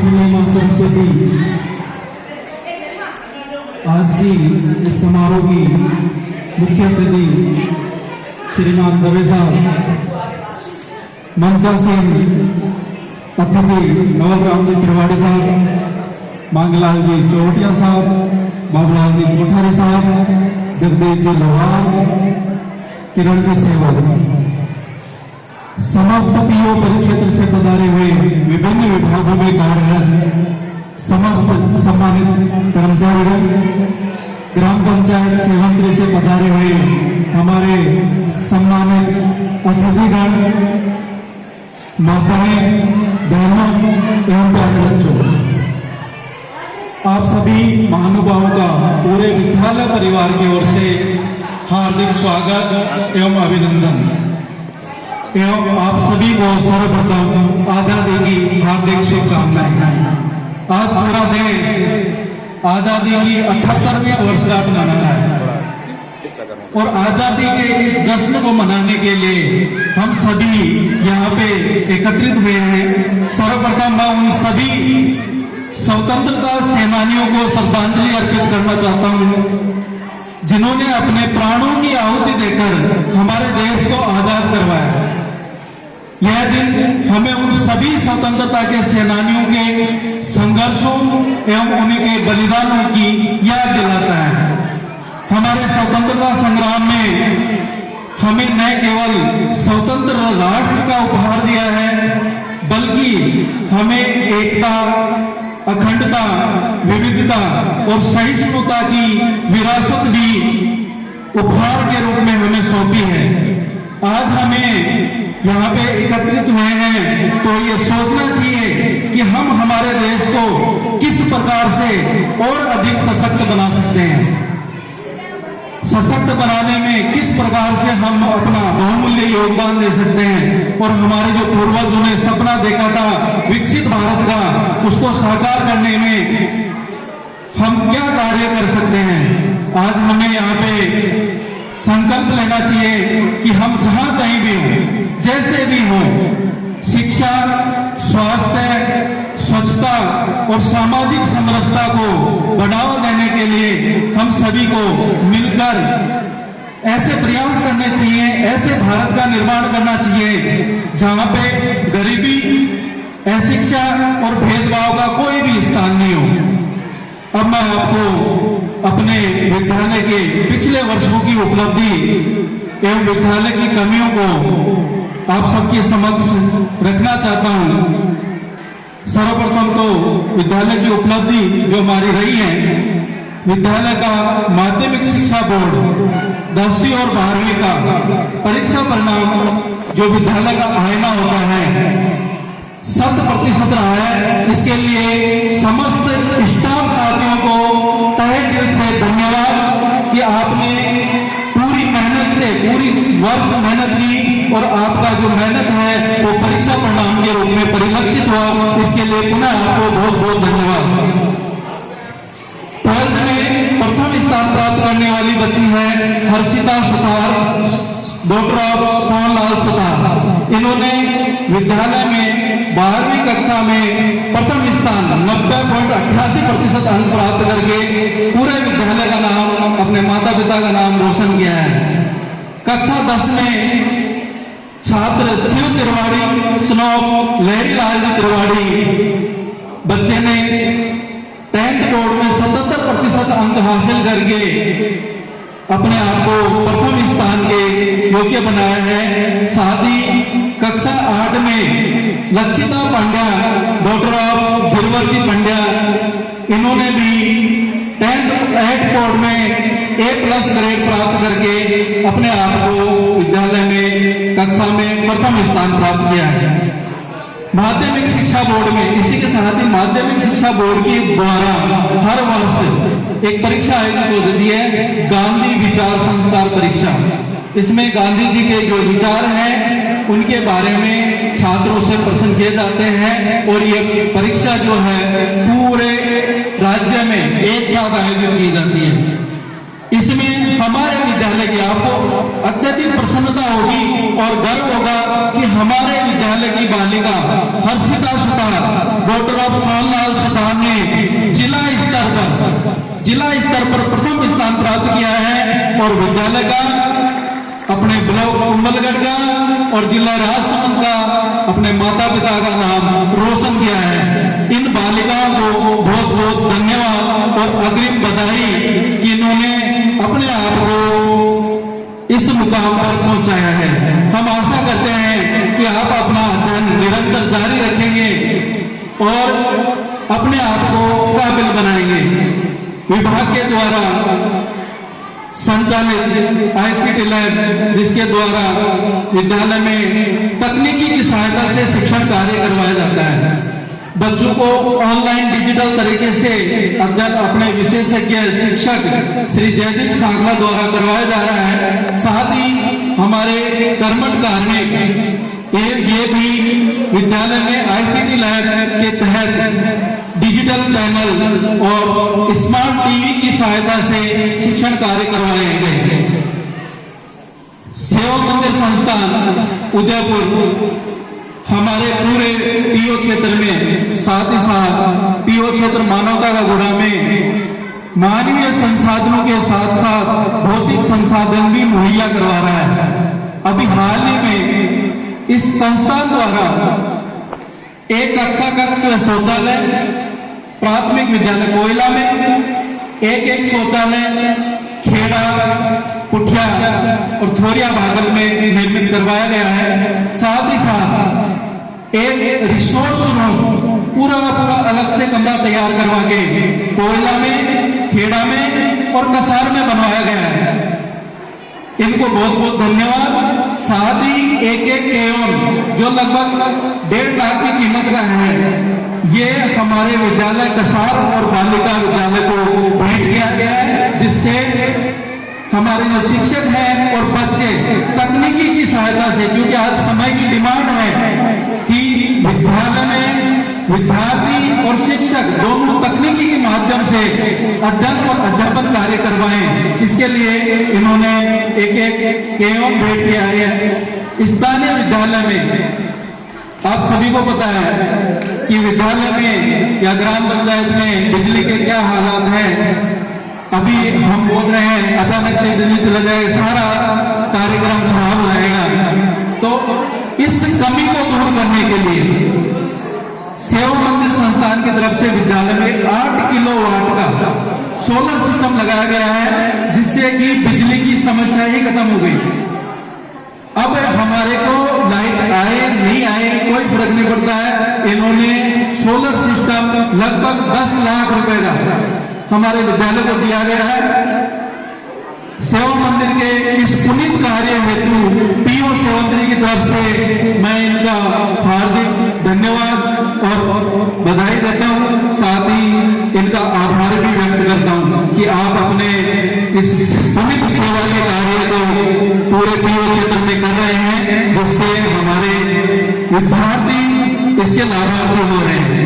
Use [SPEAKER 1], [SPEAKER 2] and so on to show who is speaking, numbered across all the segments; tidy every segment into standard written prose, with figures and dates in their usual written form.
[SPEAKER 1] वासुदेवी मां सरस्वती आज की इस समारोह की मुख्य अतिथि श्रीमान दवे साहब, मंचासीन अतिथि नवग्राम जी त्रिवाड़ी साहब, मांगलाल जी चौटिया साहब, बाबूलाल जी कोठारे साहब, जगदीश जी लोहार, किरण जी सेवक, समस्त पीओ परिक्षेत्र से पधारे हुए विभिन्न विभागों में कार्यरत समस्त सम्मानित कर्मचारीगण, ग्राम पंचायत सेवंत्री से पधारे हुए हमारे सम्मानित अतिथिगण, माताएं, बहनों एवं प्यारे बच्चों, आप सभी महानुभावों का पूरे विद्यालय परिवार की ओर से हार्दिक स्वागत एवं अभिनंदन एवं आप सभी को सर्वप्रथम आजादी की हार्दिक शुभकामनाएं। आज पूरा देश आजादी की 78वीं वर्षगांठ मना रहा है और आजादी के इस जश्न को मनाने के लिए हम सभी यहाँ पे एकत्रित हुए हैं। सर्वप्रथम मैं उन सभी स्वतंत्रता सेनानियों को श्रद्धांजलि अर्पित करना चाहता हूँ जिन्होंने अपने प्राणों की आहुति देकर हमारे देश को आजाद करवाया। यह दिन हमें उन सभी स्वतंत्रता के सेनानियों के संघर्षों एवं उनके बलिदानों की याद दिलाता है। हमारे स्वतंत्रता संग्राम में हमें न केवल स्वतंत्र राष्ट्र का उपहार दिया है, बल्कि हमें एकता, अखंडता, विविधता और सहिष्णुता की विरासत भी उपहार के रूप में हमें सौंपी है। आज हमें यहाँ पे एकत्रित हुए हैं तो ये सोचना चाहिए कि हम हमारे देश को किस प्रकार से और अधिक सशक्त बना सकते हैं। सशक्त बनाने में किस प्रकार से हम अपना बहुमूल्य योगदान दे सकते हैं और हमारे जो पूर्वजों ने सपना देखा था विकसित भारत का, उसको साकार करने में हम क्या कार्य कर सकते हैं। आज हमें यहाँ पे संकल्प लेना चाहिए कि हम जहां कहीं भी हों, जैसे भी हों, शिक्षा, स्वास्थ्य, स्वच्छता और सामाजिक समरसता को बढ़ावा देने के लिए हम सभी को मिलकर ऐसे प्रयास करने चाहिए, ऐसे भारत का निर्माण करना चाहिए जहां पे गरीबी, अशिक्षा और भेदभाव का कोई भी स्थान नहीं हो। अब मैं आपको अपने विद्यालय के पिछले वर्षों की उपलब्धि एवं विद्यालय की कमियों को आप सबके समक्ष रखना चाहता हूं। सर्वप्रथम तो विद्यालय की उपलब्धि जो हमारी रही है, विद्यालय का माध्यमिक शिक्षा बोर्ड 10वीं और 12वीं का परीक्षा परिणाम जो विद्यालय का आईना होता है 100% रहा है। इसके लिए समस्त स्टाफ साथियों को तहे दिल से धन्यवाद कि आपने पूरी मेहनत से पूरी वर्ष मेहनत की और आपका जो मेहनत है वो परीक्षा परिणाम के रूप में परिलक्षित हुआ। इसके लिए पुनः आपको बहुत बहुत धन्यवाद। 12th में प्रथम स्थान प्राप्त करने वाली बच्ची है हर्षिता सुतार, डॉक्टर ऑफ सोहनलाल सुतार। इन्होंने विद्यालय में 12वीं कक्षा में प्रथम स्थान 90.88% अंक प्राप्त करके पूरे विद्यालय का नाम, अपने माता पिता का नाम रोशन किया है। कक्षा 10 में छात्र शिव तिवारी, स्नोप लहरी लाल जी तिवारी बच्चे ने 10th बोर्ड में 77% अंक हासिल करके अपने आप को प्रथम स्थान के योग्य बनाया है। साथ ही कक्षा 8 में लक्षिता पांड्या, डॉक्टर ऑफ गिरवर पांड्या, इन्होंने भी 8th बोर्ड में A+ ग्रेड प्राप्त करके अपने आप को विद्यालय में कक्षा में प्रथम स्थान प्राप्त किया है। माध्यमिक शिक्षा बोर्ड में, इसी के साथ ही माध्यमिक शिक्षा बोर्ड के द्वारा हर वर्ष एक परीक्षा आयोजित होती है, गांधी विचार संस्कार परीक्षा। इसमें गांधी जी के जो विचार हैं उनके बारे में छात्रों से प्रश्न किए जाते हैं और ये परीक्षा जो है पूरे राज्य में एक साथ आयोजित की जाती है। इसमें हमारे विद्यालय की आपको अत्यधिक प्रसन्नता होगी और गर्व होगा कि हमारे विद्यालय की बालिका हर्षिता सुतार, डॉक्टर ऑफ सोनलाल सुतार ने जिला स्तर पर प्रथम स्थान प्राप्त किया है और विद्यालय का, अपने ब्लॉक कुंभलगढ़ का और जिला राजसमंद का, अपने माता पिता का नाम रोशन किया है। इन बालिकाओं को बहुत बहुत धन्यवाद और अग्रिम बधाई कि इन्होंने अपने आप को इस मुकाम पर पहुंचाया है। हम आशा करते हैं कि आप अपना अध्ययन निरंतर जारी रखेंगे और अपने आप को काबिल बनाएंगे। विभाग के द्वारा संचालित आईसीटी लैब, जिसके द्वारा विद्यालय में तकनीकी की सहायता से शिक्षण कार्य करवाया जाता है। बच्चों को ऑनलाइन डिजिटल तरीके से अध्ययन अपने विशेषज्ञ शिक्षक श्री जयदीप सांखला द्वारा करवाया जा रहा है। साथ ही हमारे कर्मठ कार्मिक ये भी विद्यालय में आईसीटी लैब के तहत डिजिटल पैनल और स्मार्ट टीवी की सहायता से शिक्षण कार्य करवाए गए। सेवा मंदिर संस्थान उदयपुर हमारे पूरे पीओ क्षेत्र में, साथ ही साथ पीओ क्षेत्र मानवता का गुणा में मानवीय संसाधनों के साथ साथ भौतिक संसाधन भी मुहैया करवा रहा है। अभी हाल ही में इस संस्थान द्वारा एक कक्षा कक्ष शौचालय प्राथमिक विद्यालय कोयला में, एक शौचालय खेड़ा, पुठिया और थोरिया भागल में निर्मित करवाया गया है। साथ ही साथ एक रिसोर्स रूम पूरा का पूरा अलग से कमरा तैयार करवा के कोयला में, खेड़ा में और कसार में बनवाया गया है। इनको बहुत बहुत धन्यवाद। साथ ही एक एवं जो लगभग 1.5 लाख की कीमत का है, ये हमारे विद्यालय कसार और बालिका विद्यालय को भेंट किया गया है, जिससे हमारे जो शिक्षक हैं और बच्चे तकनीकी की सहायता से, क्योंकि आज समय की डिमांड है कि विद्यालय में विद्यार्थी और शिक्षक दोनों तकनीकी के माध्यम से अध्ययन और अध्यापन कार्य करवाएं, इसके लिए इन्होंने एक एवं भेंट किया है। स्थानीय विद्यालय में आप सभी को पता है कि विद्यालय में या ग्राम पंचायत में बिजली के क्या हालात हैं। अभी हम बोल रहे हैं अचानक से बिजली चला जाए, सारा कार्यक्रम खराब हो जाएगा। तो इस कमी को दूर करने के लिए सेवा मंदिर संस्थान की तरफ से विद्यालय में 8 किलोवाट का सोलर सिस्टम लगाया गया है, जिससे कि बिजली की समस्या ही खत्म हो गई। अब हमारे को लाइट आए नहीं आए कोई फर्क नहीं पड़ता है। इन्होंने सोलर सिस्टम लगभग 10 लाख रुपए का हमारे विद्यालय को दिया गया है। सेवा मंदिर के इस पुनीत कार्य हेतु पीओ सेवंतरी की तरफ से मैं इनका हार्दिक धन्यवाद और बधाई देता हूं। साथ ही इनका आभार भी व्यक्त करता हूं कि आप अपने इस पुनीत सेवा के कार्य को पूरे पीओ क्षेत्र में कर रहे हैं, जिससे हमारे विद्यार्थी इसके लाभार्थी हो रहे हैं।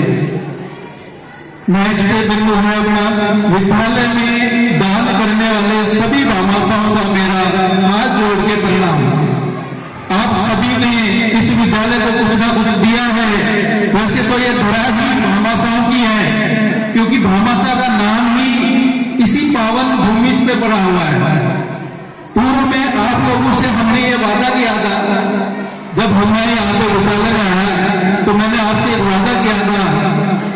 [SPEAKER 1] नेक्स्ट बिंदु है अपना विद्यालय में दान करने वाले सभी भामाशाहों का मेरा हाथ जोड़ के प्रणाम। आप सभी ने इस विद्यालय को कुछ ना कुछ दिया है। वैसे तो ये धरा ही भामाशाहों की है, क्योंकि भामाशाह का नाम ही इसी पावन भूमि पे पड़ा हुआ है। पूर्व में आप लोगों से हमने ये वादा किया था, जब हमने यहाँ पे विद्यालय में आया तो मैंने आपसे एक वादा किया था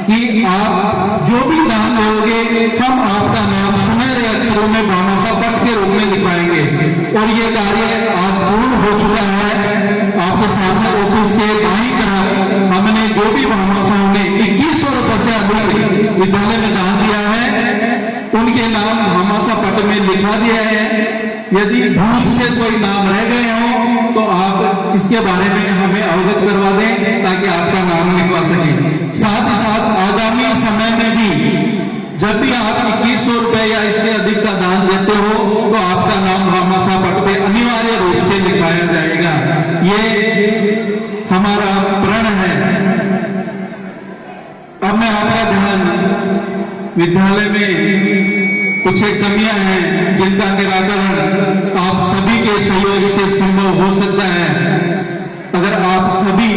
[SPEAKER 1] कि आप जो भी दान दोगे हम आपका नाम सुनहरे अक्षरों में भामाशाह पट के रूप में लिखवाएंगे। और ये कार्य आज पूर्ण हो चुका है। आपके सामने ऑफिस के बाई तरफ हमने जो भी भामाशाहों ने 2100 रुपए से अधिक विद्यालय में दान दिया है, उनके नाम भामाशाह पट में लिखवा दिया है। यदि भूल से कोई नाम रह गए हो तो आप इसके बारे में हमें अवगत करवा दें, ताकि आपका नाम लिखवा सके। साथ ही साथ आगामी समय में भी जब भी आप 2100 रुपए या इससे अधिक का दान देते हो तो आपका नाम भामाशाह पट पे अनिवार्य रूप से लिखाया जाएगा। ये हमारा प्रण है। अब मैं आपका ध्यान विद्यालय में कुछ एक कमियां हैं जिनका निराकरण आप सभी के सहयोग से संभव हो सकता है। अगर आप सभी,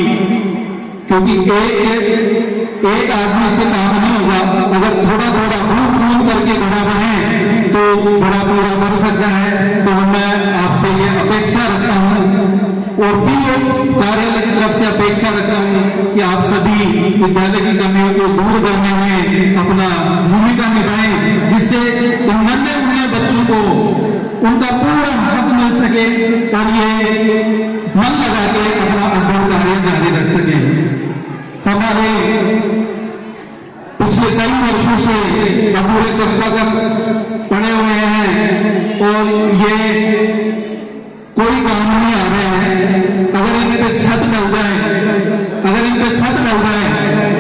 [SPEAKER 1] क्योंकि एक आदमी से काम नहीं होगा, अगर थोड़ा थोड़ा बूंद करके बड़ा बने तो बड़ा पूरा बन सकता है। तो मैं आपसे ये अपेक्षा रखता हूँ और भी कार्यालय की तरफ से अपेक्षा रखता हूँ कि आप सभी विद्यालय की कमियों को दूर करने में अपना भूमिका निभाएं, जिससे इन नन्हे बच्चों को उनका पूरा हक मिल सके और ये मन लगा के अपना अध्ययन कार्य जारी रख सके। हमारे पिछले कई वर्षों से अपूरे कक्षा पड़े हुए हैं और ये कोई काम नहीं आ रहे हैं। अगर इन पे छत डल जाए,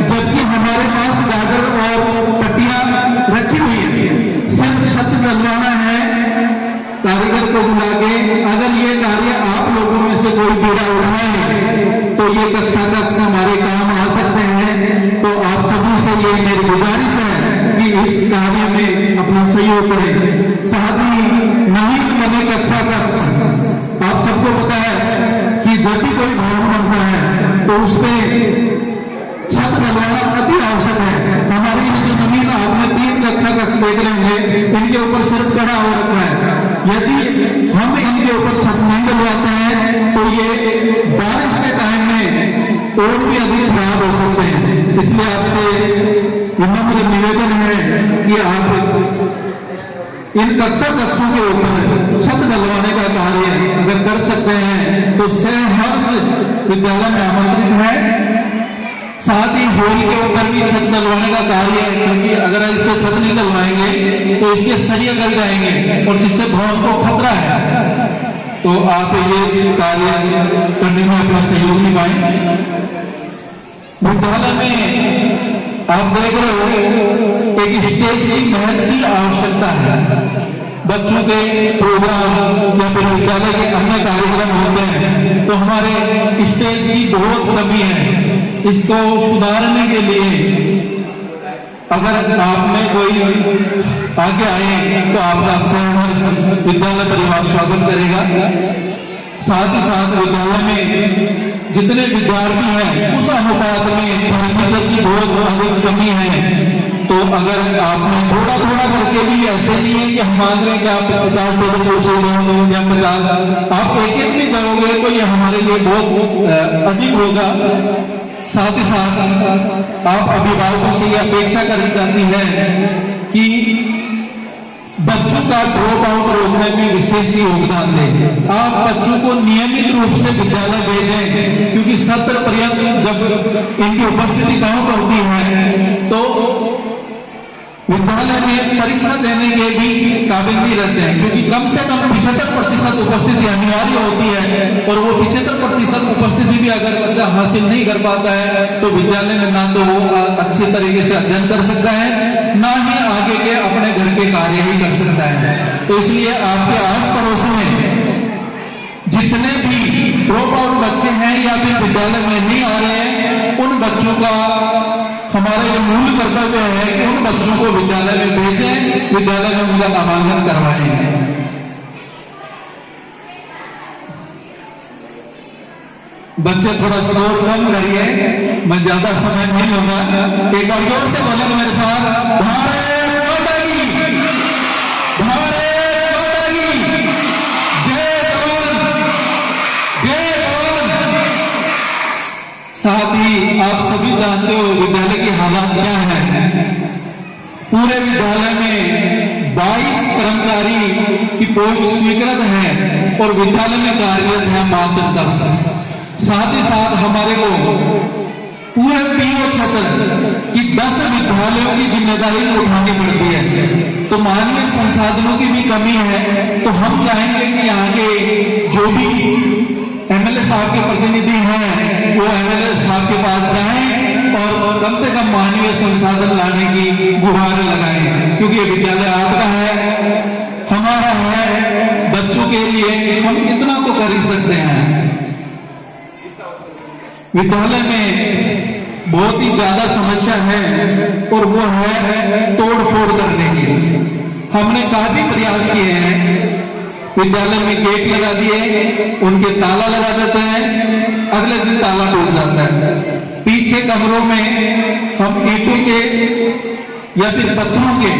[SPEAKER 1] जबकि हमारे पास गार्डर और पट्टियां रखी हुई है, सिर्फ छत डलवाना है कारीगर को बुला के। अगर ये कार्य आप लोगों में से कोई बीड़ा उठाए तो ये कक्षा हमारे काम आ सकते हैं। तो आप सभी से ये मेरी गुजारिश है कि इस कार्य में अपना सहयोग करें। साथ ही नवीन बने कक्षा आप सबको पता है कि जब भी कोई भवन बनता है तो उस पर छत डलवाना अति आवश्यक है। हमारे ये जो जमीन आपने 3 कक्षा देख रहे होंगे, इनके ऊपर सिर्फ कड़ा हो रखा है। यदि हम इनके ऊपर छत नहीं डलवाते हैं तो ये बारिश के टाइम में और भी अधिक खराब हो सकते हैं। इसलिए आपसे विनम्र निवेदन है कि आप इन कक्षों के ऊपर छत डलवाने का कार्य अगर कर सकते हैं तो सहर्ष विद्यालय में आमंत्रित है। साथ ही हॉल के ऊपर भी छत डलवाने का कार्य है, क्योंकि अगर इस पर छत नहीं डलवाएंगे तो इसके सरिये गल जाएंगे और जिससे भवन को खतरा है। तो आप ये कार्य करने में अपना सहयोग निभाएं। विद्यालय में आप देख रहे हो एक स्टेज की महत्व की आवश्यकता है। बच्चों के प्रोग्राम या फिर विद्यालय के अन्य कार्यक्रम होते हैं तो हमारे स्टेज की बहुत कमी है। इसको सुधारने के लिए अगर आप में कोई आगे आए तो आपका सहर्ष विद्यालय परिवार स्वागत करेगा। साथ ही साथ विद्यालय में जितने विद्यार्थी हैं उस अनुपात में फर्नीचर की बहुत अधिक कमी है। तो अगर आपने थोड़ा थोड़ा करके भी, ऐसे नहीं है कि हम मांग रहे हैं कि आप 50 टेबल कुर्सी दो या 50, आप एक भी करोगे तो ये हमारे लिए बहुत अधिक होगा। साथ ही साथ आप अभिभावकों से यह अपेक्षा करनी जाती है कि बच्चों का ड्रॉप आउट रोकने में विशेष योगदान दें। आप बच्चों को नियमित रूप से विद्यालय भेजें, क्योंकि सत्र पर्यंत जब इनकी उपस्थिति काउंट होती है तो विद्यालय में परीक्षा देने के भी काबिल नहीं रहते हैं, क्योंकि कम से कम 75% उपस्थिति अनिवार्य होती है। और वो 75% उपस्थिति भी अगर बच्चा हासिल नहीं कर पाता है तो विद्यालय में ना तो वो अच्छे तरीके से अध्ययन कर सकता है, ना ही आगे के अपने घर के कार्य ही कर सकता है। तो इसलिए आपके आस पड़ोस में जितने भी ड्रॉप आउट बच्चे हैं या फिर विद्यालय में नहीं आ रहे हैं, उन बच्चों का हमारा ये मूल कर्तव्य है कि उन बच्चों को विद्यालय में भेजें, विद्यालय में उनका नामांकन करवाएं। बच्चे थोड़ा शोर कम करिए, मैं ज्यादा समय नहीं लूंगा। एक बार जोर से बोलेंगे मेरे साथ, भारत माता की, भारत माता की, जय जवान, जय जवान। साथ ही आप सभी जानते हो विद्यालय की हालात क्या है। पूरे विद्यालय में 22 कर्मचारी की पोस्ट स्वीकृत है और विद्यालय में कार्यरत है मात्र 10। साथ ही साथ हमारे को पूरे पीओ क्षेत्र की 10 विद्यालयों की जिम्मेदारी उठानी पड़ती है। तो मानवीय संसाधनों की भी कमी है। तो हम चाहेंगे कि यहाँ के जो भी एमएलए साहब के प्रतिनिधि हैं वो एमएलए साहब के पास जाएं और कम से कम मानवीय संसाधन लाने की गुहार लगाएं, क्योंकि ये विद्यालय आपका है, हमारा है। बच्चों के लिए हम इतना तो कर ही सकते हैं। विद्यालय में बहुत ही ज्यादा समस्या है और वो है तोड़ फोड़ करने की। हमने काफी प्रयास किए हैं। विद्यालय में गेट लगा दिए, उनके ताला लगा देते हैं, अगले दिन ताला टूट जाता है। पीछे कमरों में हम ईंटों के या फिर पत्थरों के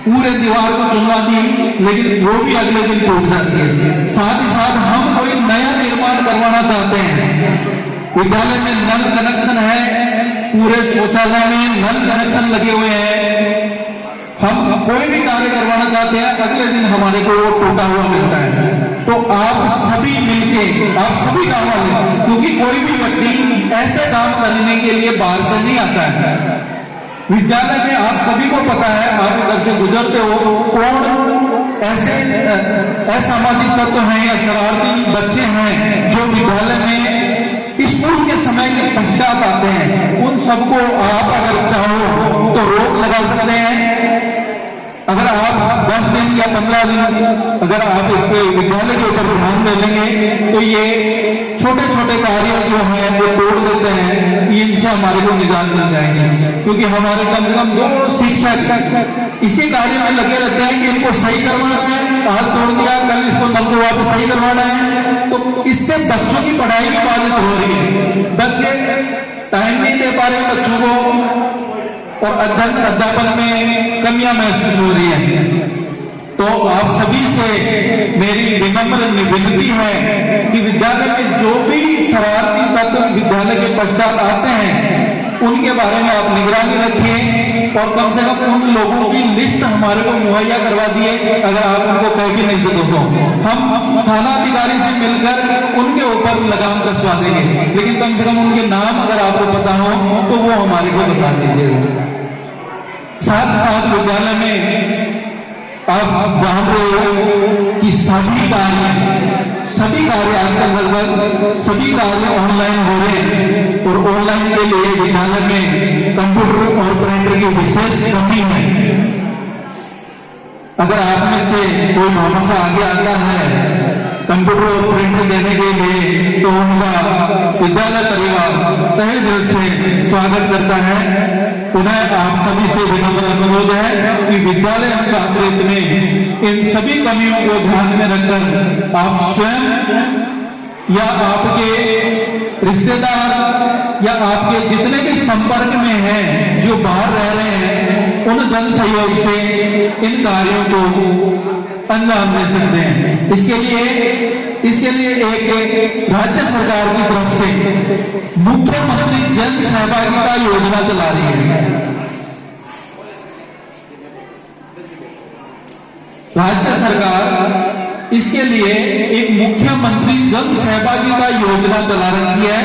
[SPEAKER 1] पूरे दीवार को चुनवा दी, लेकिन वो भी अगले दिन टूट जाती है। साथ ही साथ हम कोई नया निर्माण करवाना चाहते हैं। विद्यालय में नल कनेक्शन है, पूरे शौचालय में नल कनेक्शन लगे हुए हैं। हम कोई भी कार्य करवाना चाहते हैं, अगले दिन हमारे को वो टूटा हुआ मिलता है। तो आप सभी मिलके, आप सभी गांव वाले, क्योंकि कोई भी व्यक्ति ऐसे काम करने के लिए बाहर से नहीं आता है। विद्यालय में आप सभी को पता है, आप इधर से गुजरते हो, कौन ऐसे असामाजिक तत्व हैं या शरारती बच्चे हैं जो विद्यालय में स्कूल के समय के पश्चात आते हैं। उन सबको आप अगर चाहो तो रोक लगा सकते हैं। अगर आप 10 दिन या 15 दिन अगर आप इस पे विद्यालय के ऊपर ध्यान दे लेंगे तो ये छोटे छोटे कार्य जो हैं वो तोड़ देते हैं, इनसे हमारे को निजात मिल जाएगी। क्योंकि हमारे कम से कम 2 शिक्षक इसी कार्य में लगे रहते हैं कि इनको सही करवाना है, आज तोड़ दिया, कल इसको नल को वापस सही करवाना है। तो इससे बच्चों की पढ़ाई भी बाधित हो रही है। बच्चे टाइम नहीं दे पा रहे बच्चों को, और अध्यापन में कमियां महसूस हो रही है। तो आप सभी से मेरी विनम्र विनती है कि विद्यालय में जो भी शरारती तत्व विद्यालय के पश्चात आते हैं उनके बारे में आप निगरानी रखिए, और कम से कम उन लोगों की लिस्ट हमारे को मुहैया करवा दिए। अगर आप उनको कह भी नहीं सको तो हम थाना अधिकारी से मिलकर उनके ऊपर लगाम कसवा देंगे, लेकिन कम से कम उनके नाम अगर आपको पता हो तो वो हमारे को बता दीजिएगा। साथ साथ विद्यालय में आप जान रहे हो कि सभी कार्य आजकल लगभग सभी कार्य ऑनलाइन हो रहे हैं, और ऑनलाइन के लिए विद्यालय में कंप्यूटर और प्रिंटर की विशेष कमी है। अगर आप में से कोई भाषा आगे आता है कंप्यूटर और प्रिंटर देने के लिए, तो उनका विद्यालय परिवार तहे दिल से स्वागत करता है। पुनः आप सभी से विनम्र अनुरोध है कि विद्यालय छात्र में इन सभी कमियों को ध्यान में रखकर आप स्वयं या आपके रिश्तेदार या आपके जितने भी संपर्क में हैं जो बाहर रह रहे हैं, उन जन सहयोग से इन कार्यों को अंजाम दे सकते हैं। इसके लिए एक राज्य सरकार की तरफ से मुख्यमंत्री जन सहभागिता योजना चला रही है। राज्य सरकार इसके लिए एक मुख्यमंत्री जन सहभागिता योजना चला रही है।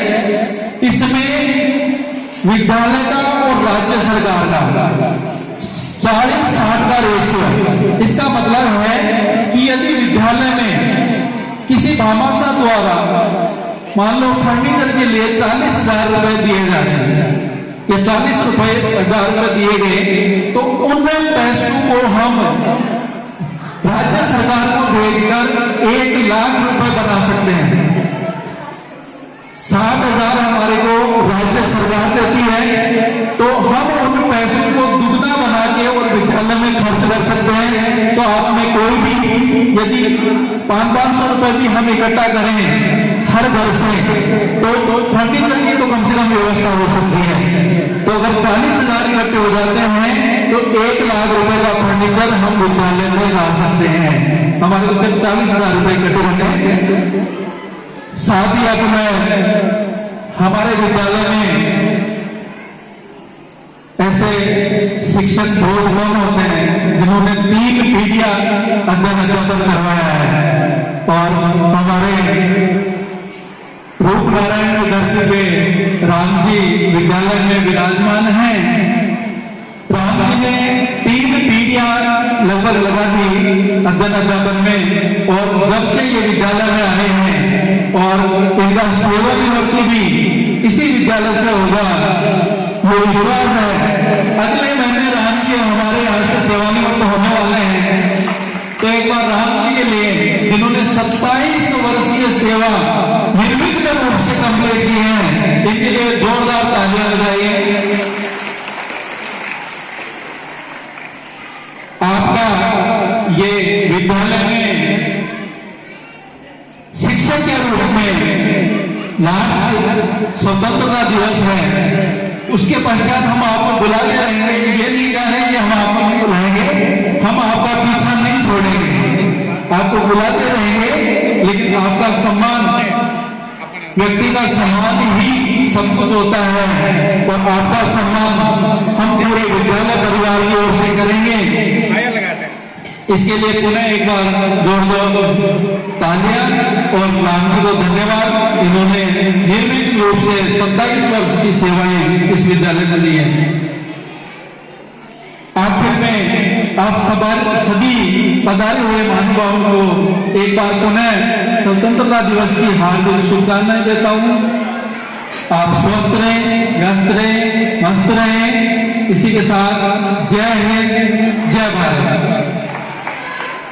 [SPEAKER 1] इसमें विद्यालय का और राज्य सरकार का 40-60 का रेशियो। इसका मतलब है कि यदि विद्यालय में किसी भामाशाह द्वारा मान लो फर्नीचर के लिए 40,000 रुपए दिए जा रहे हैं या 40,000 रुपए दिए गए, तो उन पैसों को हम राज्य सरकार को भेजकर 1 लाख रुपए बना सकते हैं। 60,000 हमारे को राज्य सरकार देती है, तो हम उन पैसों को दुगना बना के और विद्यालय में खर्च कर सकते हैं। तो आप में कोई भी यदि 500 रुपए भी हम इकट्ठा करें हर घर से, तो फर्नीचर की तो कम से कम व्यवस्था हो सकती है। तो अगर 40,000 इकट्ठे हो जाते हैं तो 1 लाख रुपए का फर्नीचर हम विद्यालय में ला सकते हैं। हमारे को सिर्फ 40,000 रुपए इकट्ठे करने हैं। साथ ही अपने हमारे विद्यालय में ऐसे शिक्षक बहुत कम होते हैं जिन्होंने 3 पीढ़ियां अध्यापन करवाया है, और हमारे रूपनारायण की धरती पे राम जी विद्यालय में विराजमान हैं। राम जी ने 3 पीढ़ियां लगभग लगा दी अध्यापन में, और जब से ये विद्यालय में आए हैं और इनका सेवानिवृत्ति भी इसी विद्यालय से होगा, ये विश्वास है। अगले महीने राम जी हमारे यहाँ से सेवानिवृत्त होने वाले हैं, तो एक बार राम जी के लिए जिन्होंने 27 वर्षीय सेवा निर्विघ्न रूप से कंप्लीट की है, इनके लिए जोरदार तालियां बजाइए। आपका स्वतंत्रता दिवस है, उसके पश्चात हम आपको बुलाते रहेंगे। ये नहीं कह रहे कि हम आपको नहीं बुलाएंगे, हम आपका पीछा नहीं छोड़ेंगे, आपको बुलाते रहेंगे। लेकिन आपका सम्मान, व्यक्ति का सम्मान ही सब कुछ होता है, और आपका सम्मान हम पूरे विद्यालय परिवार की ओर से करेंगे। इसके लिए पुनः एक बार जोरदार तालियां और लालजी को धन्यवाद। इन्होंने निर्विघ्न रूप से 27 वर्ष की सेवाएं इस विद्यालय में दी है। आखिर में आप सभी पधारे हुए महानुभावों को एक बार पुनः स्वतंत्रता दिवस की हार्दिक शुभकामनाएं देता हूं। आप स्वस्थ रहें, व्यस्त रहें, मस्त रहें। इसी के साथ जय हिंद, जय भारत।